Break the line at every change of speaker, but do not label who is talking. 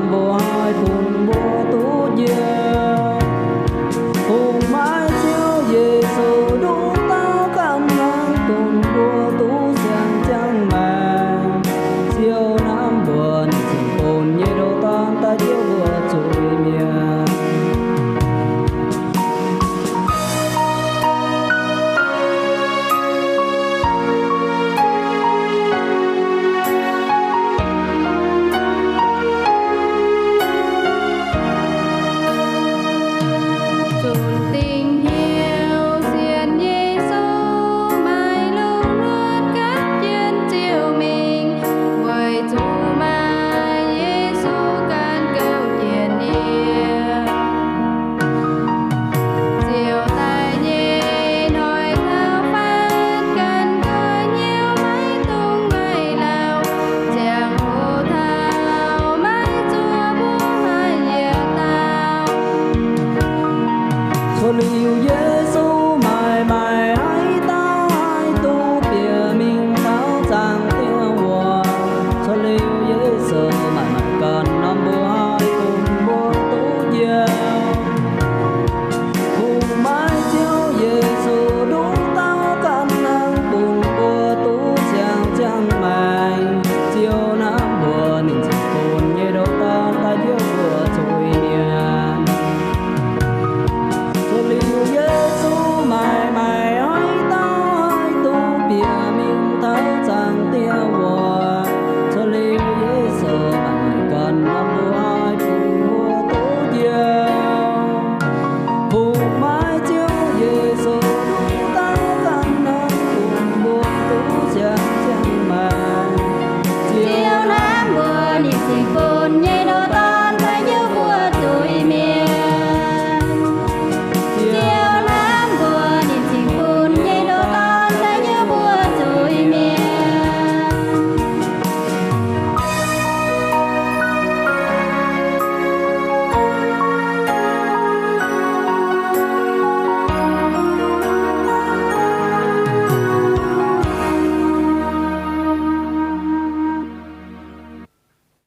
nam vô hai cùng vô tú diệu cùng mãi chiếu về sự đủ tao cảm nắng cùng vô tú sang trăng màng chiều nam buồn chỉ ồn như đầu tan ta chiếu vừa trôi miệng cho liều Giêsu mãi mãi hãy tao hãy tu bìa mình tao chẳng tiêu hòa cho liều Giêsu